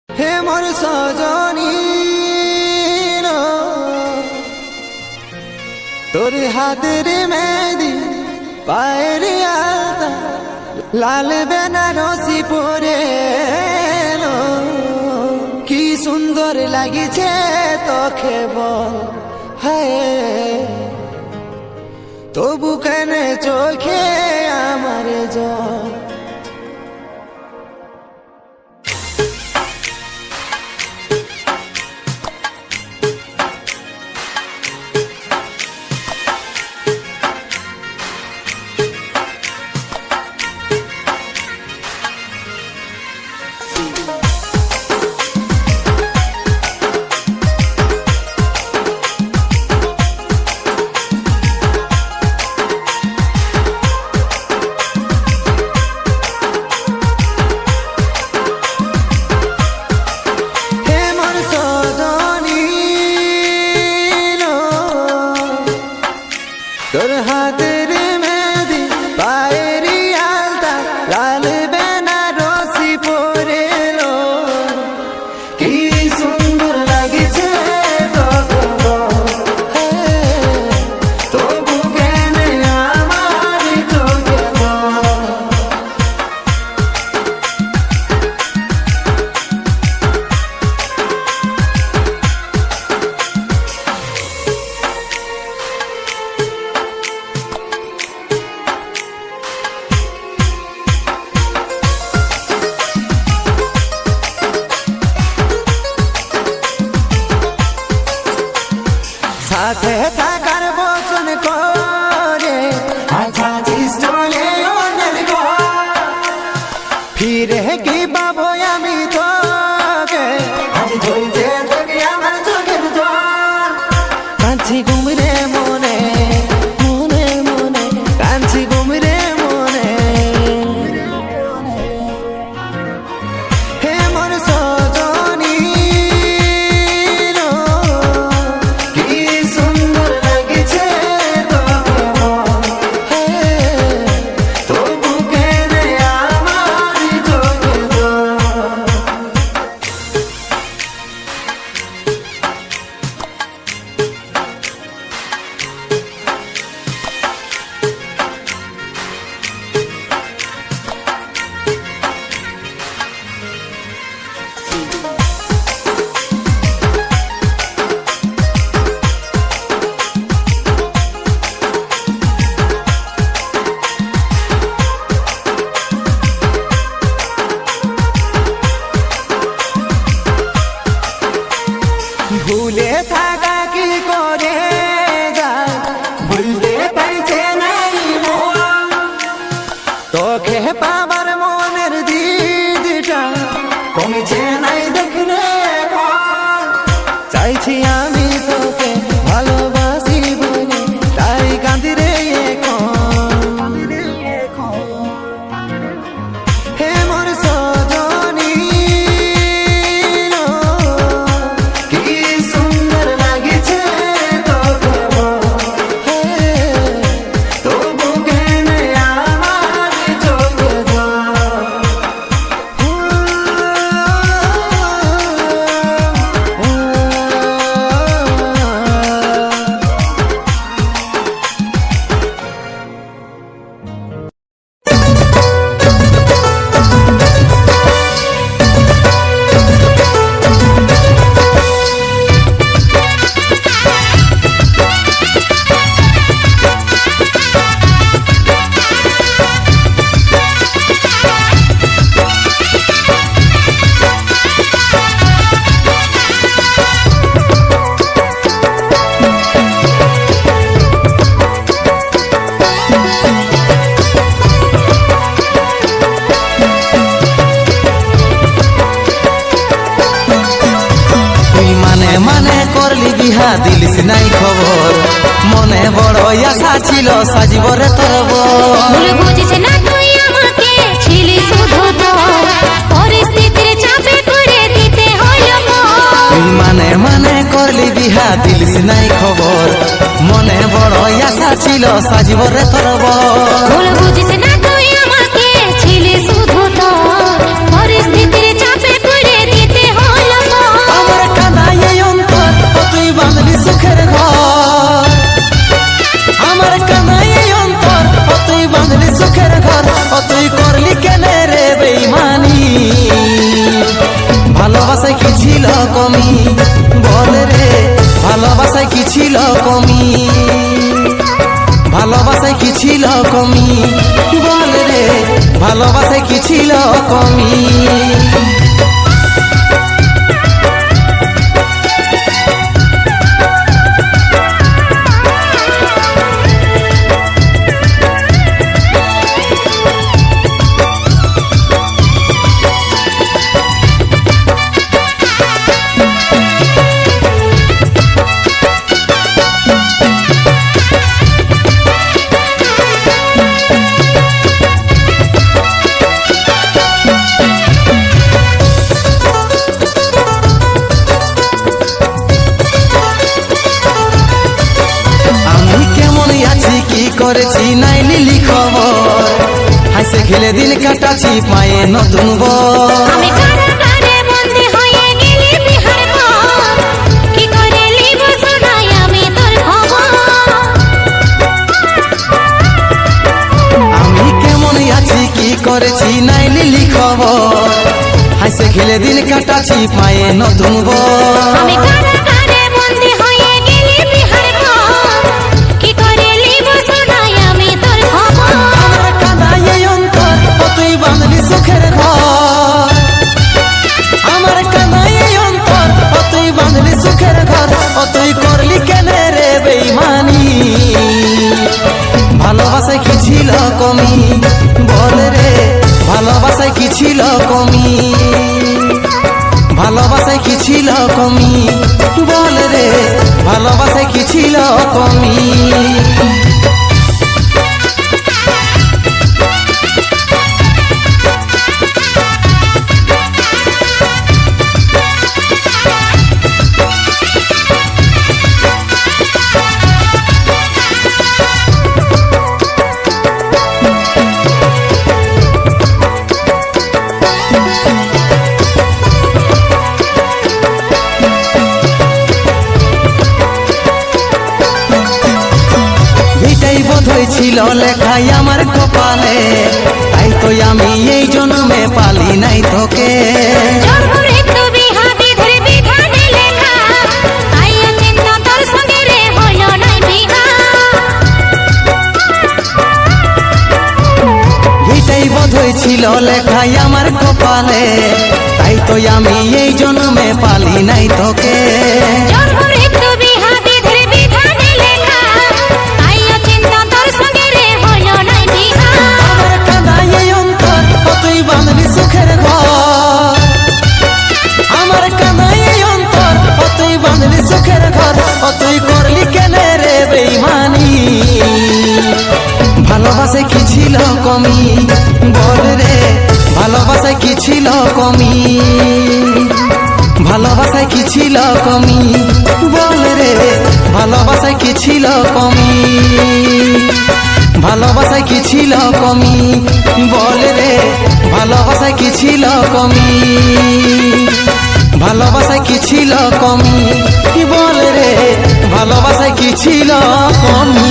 হে মোর সজনী তোর হাতের মেহেদি পায়ের আলতা লাল বেনারসি পরে কি সুন্দর লাগিছে তোকে বল হায় তবু কেন চোখে আমার জল তোর হাতের মেহেদি পায়ের আলতা লাল বেনারসি পরে কি সুন্দর লাগিছে তবু কেন আমার চোখে সাথে থাকার বচন করে চলে অনেক ফিরে কি পাবো আমি তোকে আজ ঝুলছে তোকে আমার চোখের জল কাঁদছি ঘুমরে মনে মনে মনে কাঁদছি ঘুমরে মনে হে মোর সজনী ভুলে থাকা কি করে যায় ভুলতে পারছে নাই তোকে পাবার মনের দিকটা কমেছে নাই দেখলে চাইছি আমি তোকে ভালোবাসি বলে তাই কাঁদি রে এখন হে মোর সজনী বিহা দিলিস নাই খবর মনে বড় আশা ছিল সাজিবরে তোর ভুল বুঝিস না তুই আমাকে ছিলি শুধু তোর পরিস্থিতির চাপে করে দিতে হলো তুই মানে মানে করলি বিহা দিলিস নাই খবর মনে বড় আশা ছিল সাজিবরে তোর ভুল বুঝিস না তুই আমাকে ছিলি শুধু তোর পরিস্থিতির চাপে করে দিতে হলো ভালোবাসায় কি ছিল কমি বল রে ভালোবাসায় কি ছিল কমি ভালোবাসায় কি ছিল কমি বল রে ভালোবাসায় কি ছিল কমি করেছি নাই লিলি খবর হাসে খেলে দিন কাটাছি পায়ে নতুন আমি কারাগারে বন্দী হয়ে গেলি বিহার পর কি করে লিব শোনাই আমি তোর খবর আমি কেমন আছি কি করেছি নাই লিলি খবর হাসে খেলে দিন কাটাছি পায়ে নতুন আমি কারাগারে বন্দী হয়ে গেলি বিহার পর কি করে লিব শোনাই আমি তোর খবর আমার কাঁদায় অন্তর তুই বাঁধলি সুখের ঘর আমার কাঁদায় অন্তর তুই বাঁধলি সুখের ঘর তুই করলি কেনে রে বেঈমানি ভালোবাসায় কি ছিল কমি বল রে ভালোবাসায় কি ছিল কমি ভালোবাসায় কি ছিল কমি বল রে ভালোবাসায় কি ছিল কমি ছিল লেখাই আমার কপালে তাই তো আমি এই জন্মে পালি নাই তোকে এটাই বোধ হয়েছিল লেখাই আমার কপালে তাই তো আমি এই জন্মে পালি নাই তোকে সুখের ঘর আমার কানাই অন্তর তুই বাঁধলি সুখের ঘর তুই করলি কেনে রে বেঈমানি ভালোবাসায় কি ছিল কমি বল রে ভালোবাসায় কি ছিল কমি ভালোবাসায় কি ছিল কমি বল রে ভালোবাসায় কি ছিল কমি ভালোবাসায় কি ছিল কমি বল রে ভালোবাসায় কি ছিল কমি ভালোবাসায় কি ছিল কমি বল রে ভালোবাসায় কি ছিল কমি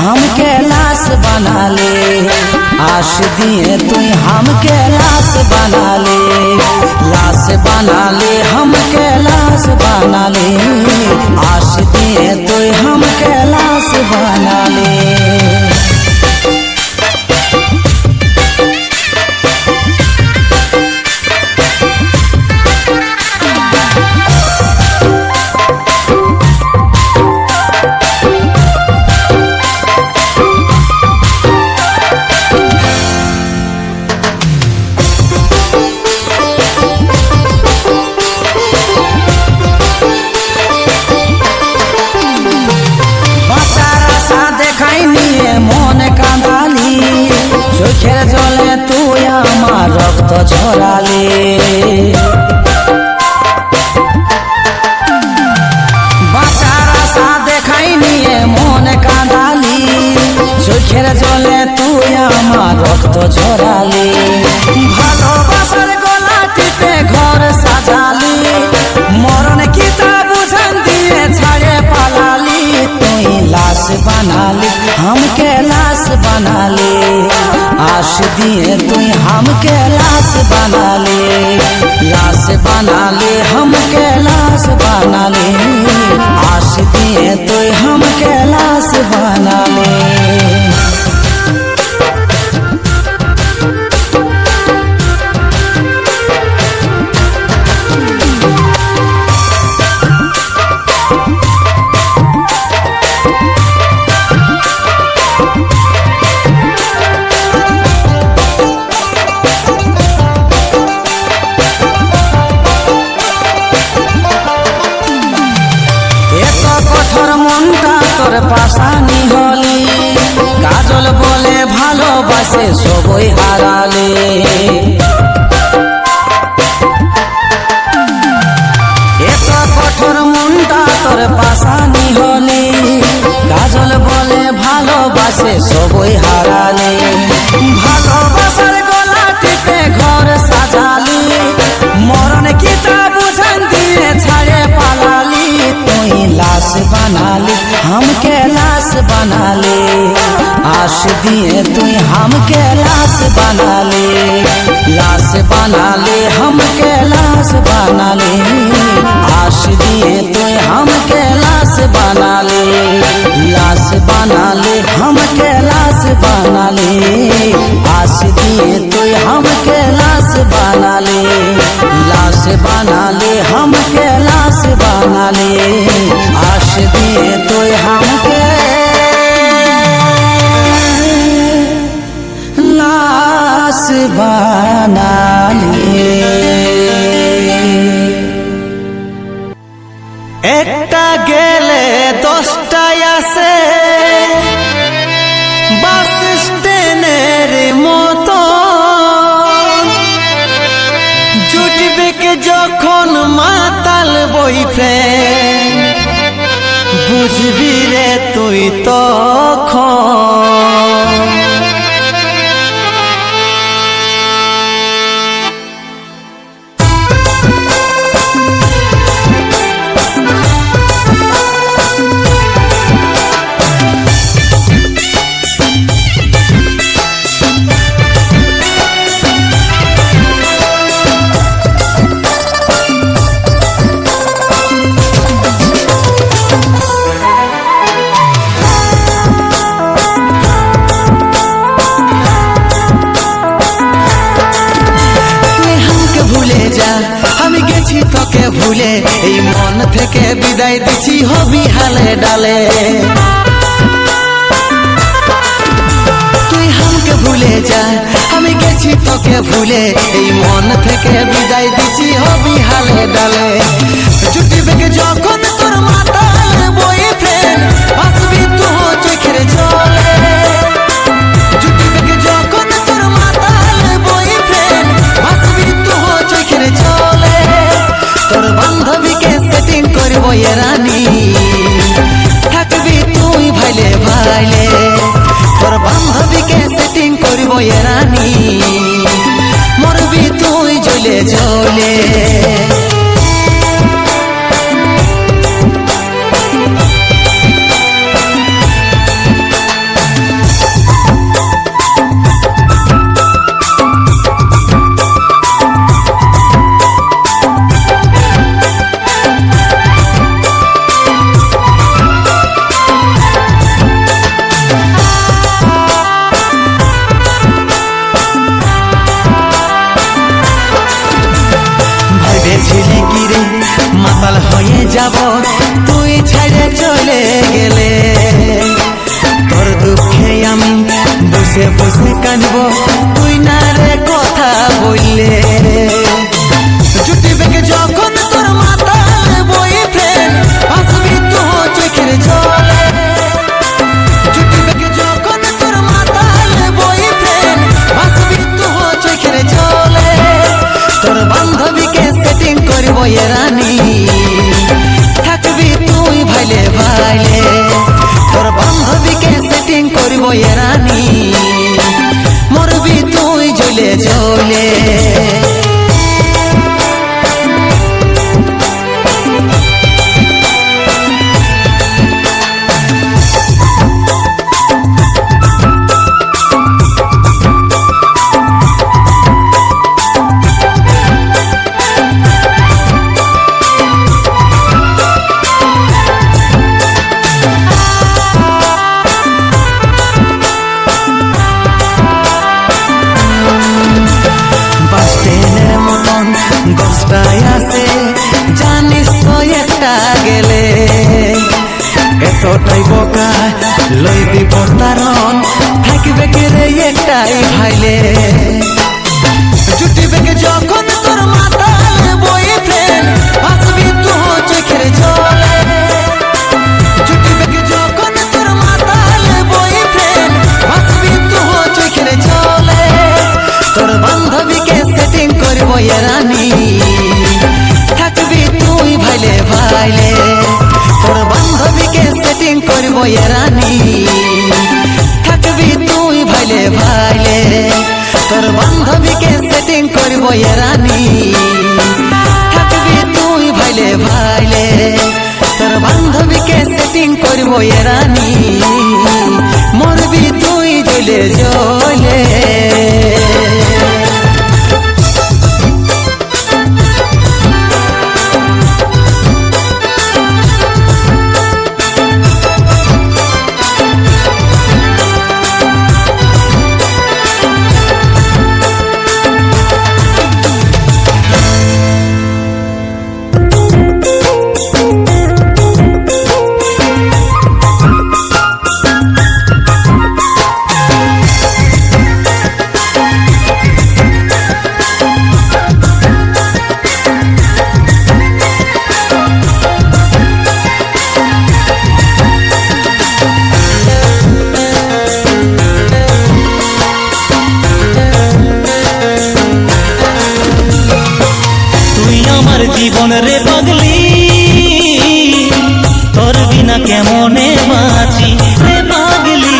हमके लाश बना ले आश दिए तुई हमके लाश बना ले हमके लाश बना ले आश दिए तुई हमके लाश बना ले আমার রক্ত ঝরালে বাঁচার আশা দেখাই নিয়ে মনে কাঁদালি চোখের জলে তুই আমার রক্ত ঝরালি ভালোবাসার গলা টিপে ঘর সাজালি মরণ কি তা বুঝান দিয়ে ছাড়ে পালালি তুই লাশ বানালি हमके लाश बना ले आश दिए तुई हमके लाश बना ले हमके लाश बना ले आश दिए तुई हमके लाश बना ले তোর পাশানি হলি কাজল বলে ভালোবাসে সবই হারালে এত কঠোর মনটা তোর পাশানি হলি কাজল বলে ভালোবাসে সবই হারালে ভালোবাসার গলা টিপে ঘর সাজালি মরণ কি তা বুঝান দিয়ে ছাড়ে পালালি তুই লাশ বানালি हमके लाश बना ले आश दिए तुई हमके लाश बना ले हमके लाश बना ले आश दिए तुई हमके लाश बना ले हमके लाश बना ले आश दिए तुई हमके लाश बना ले हमके लाश बना ले आश दिए तुई हमके लाश बना ले একটা গেলে 10টা আসে বাস স্ট্যান্ডের মতো জুটবে কে যখন মাতাল বয়ফ্রেন্ড বুঝবি রে তুই তখন ভুলে এই মন থেকে বিদায় দিছি হবি হালে ডালে তুই हमके ভুলে যা আমি গেছি তোকে ভুলে এই মন থেকে বিদায় দিছি হবি হালে ডালে জুটিবে কে যখন তোর মাতাল বয়ফ্রেন্ড আসবি তুই চোখের জলে জুটিবে কে যখন তোর মাতাল বয়ফ্রেন্ড আসবি তুই চোখের জলে তোর বান্ধবীকে সেটিং করব এ রানী থাকবি তুই ভাইলে ভাইলে তোর বান্ধবীকে সেটিং করব এ রানী মরবি তুই জ্বলে জ্বলে মাতাল হয়ে যাব তুই ছেড়ে চলে গেলে তোর দুঃখে আমি বসে বসে কাঁদব তুই না রে কথা বললে জুটিবে কে যখন তোর মাতাল বয়ফ্রেন্ড আসবি তো চোখের জলে জুটিবে কে যখন তোর মাতাল বয়ফ্রেন্ড আসবি তো চোখের জলে জ্বলে জানিস তো একটা গেলে এতটাই বোকা লই দিব তারণ থাকবে কে রে একটাই ভাইলে জুটি বেগে যখন তোর মাতাল বয়ফ্রেন্ড আসবি তো চোখের জলে জুটি বেগে যখন তোর মাতাল বয়ফ্রেন্ড আসবি তো চোখের জলে তোর বান্ধবীকে সেটিং করব এ রানী থাকবি তুই ভাইলে ভাইলে তোর বান্ধবীকে সেটিং করব এ রানী থাকবি তুই ভাইলে ভাইলে তোর বান্ধবীকে সেটিং করব এ রানী থাকবি তুই ভাইলে ভাইলে তোর বান্ধবীকে সেটিং করব এ রানী মরবি তুই জ্বলে জ্বলে জীবন রে পাগলি তোর বিনা কেমনে বাঁচি রে পাগলি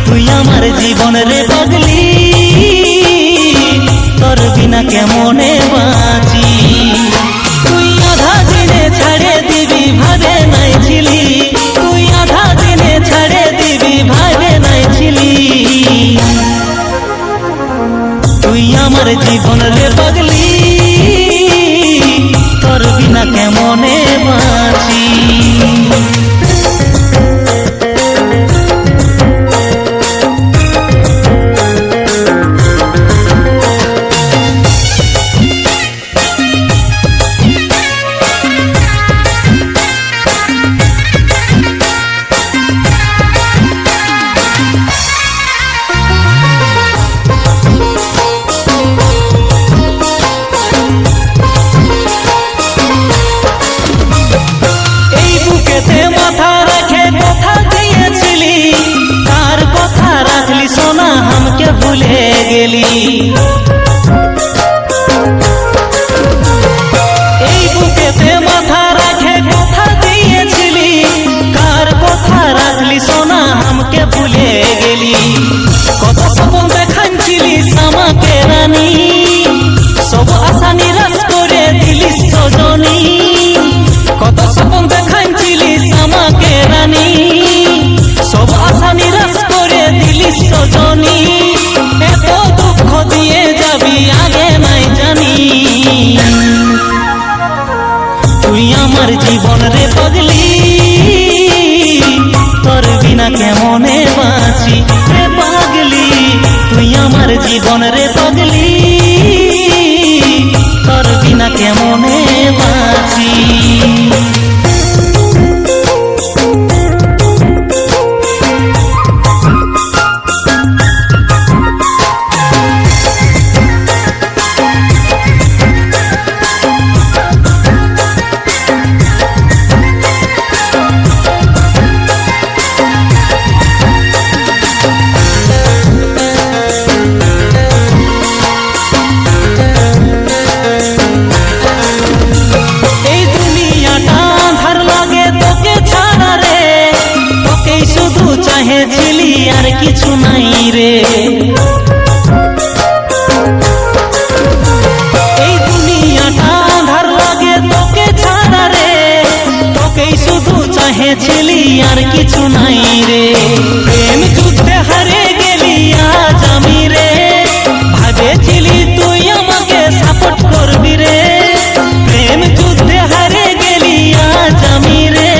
তুই আমার জীবন রে পাগলি তোর বিনা কেমনে বাঁচি তুই আধা দিনে ছাড়ে দিবি ভাবে নাই ছিলি তুই আধা দিনে ছাড়ে দিবি ভাবে নাই ছিলি তুই আমার জীবন রে পাগলি তোর বিনা কেমনে বাঁচি মাথা রাখে কথা দিয়েছিলি তার কথা রাখলি সোনা हमके ভুলে গেলি এই বুকেতে মাথা রাখে কথা দিয়েছিলি কার কথা রাখলি সোনা हमके ভুলে গেলি কত স্বপ্ন দেখাচ্ছিলি আমাকে রানী সব আশা নিরাশ করে দিলি সজনী কত স্বপ্ন দেখাচ্ছিলি আমাকে রানী সব আশা নিরাশ করে দিলি সজনী এত দুঃখ দিয়ে যাবি আগে নাই জানি তুই আমার জীবন রে পাগলি তোর বিনা কেমনে বাঁচি রে পাগলি তুই আমার জীবন রে পাগলি তোর বিনা কেমনে বাঁচি চাহেছিলি আর কিছু নাই রে চাহেছিলি আর কিছু নাই রে, প্রেম যুদ্ধে হারে গেলি আজ আমি রে, ভাবেছিলি তুই আমাকে সাপোর্ট করবি রে, প্রেম যুদ্ধে হারে গেলি আজ আমি রে,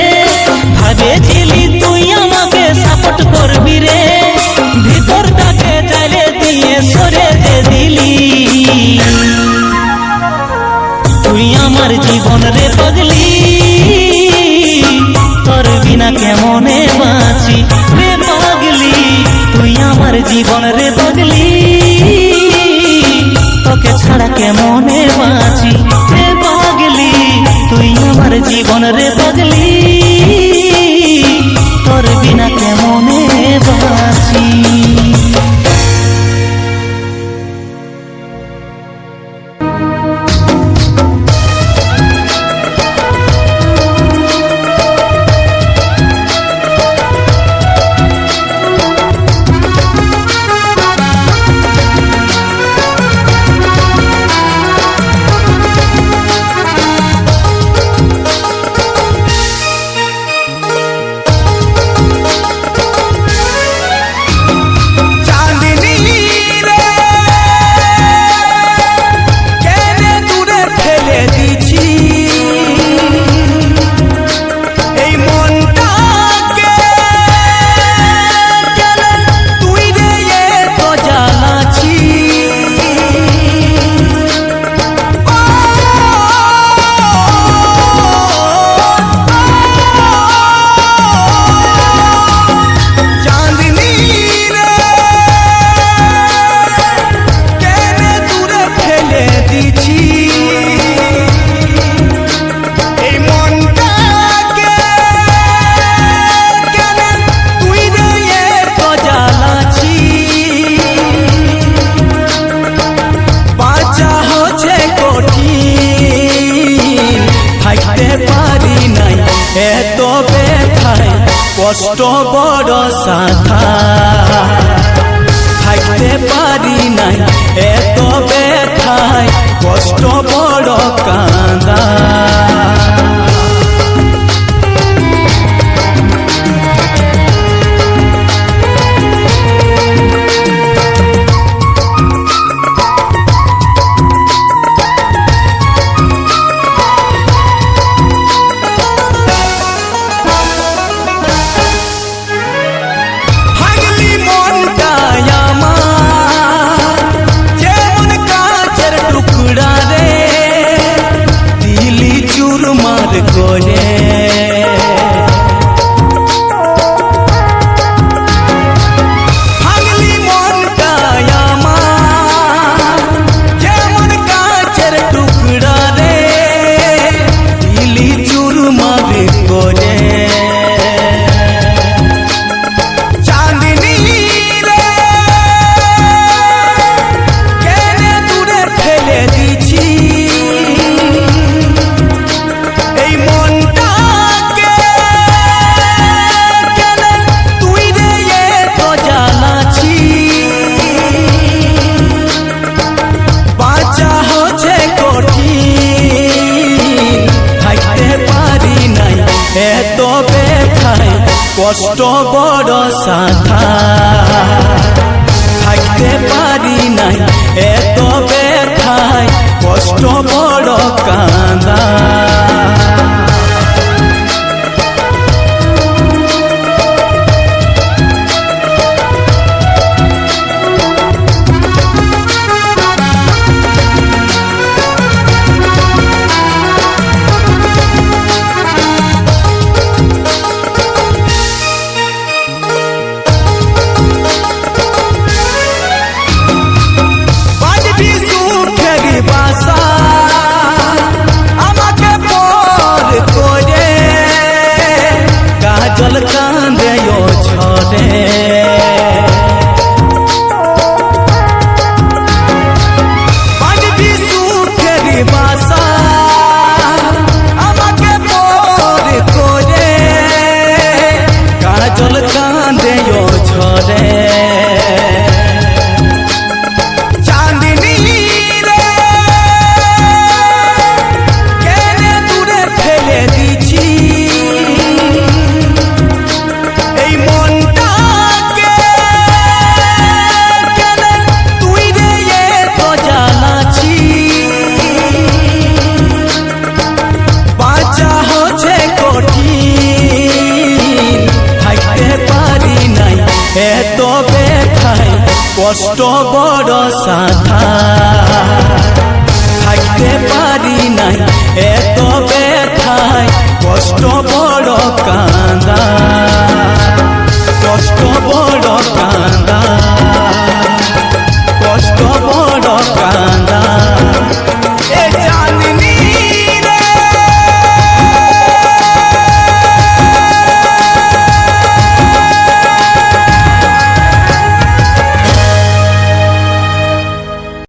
ভাবেছিলি তুই আমাকে সাপোর্ট করবি রে, ভিতরটাকে জ্বালে দিয়ে সরে যে দিলি, তুই আমার জীবন রে পাগলি, তোর বিনা কেমনে বাঁচি রে পাগলি, তুই আমার জীবন রে পাগলি, তোকে ছাড়া কেমনে বাঁচি রে পাগলি, তুই আমার জীবন রে পাগলি, তোর বিনা কেমনে বাঁচি। কষ্ট বড় সাথা থাকতে পারি নাই, এত ব্যথায় কষ্ট বড় কাঁদা, কষ্ট বড় সাথা থাকতে পারি নাই, এত ব্যথায় কষ্ট বড় কাঁদা, আমাকে এত ব্যথায় কষ্ট বড় সাথা থাকতে পারি নাই এত ব্যথায় কষ্ট বড়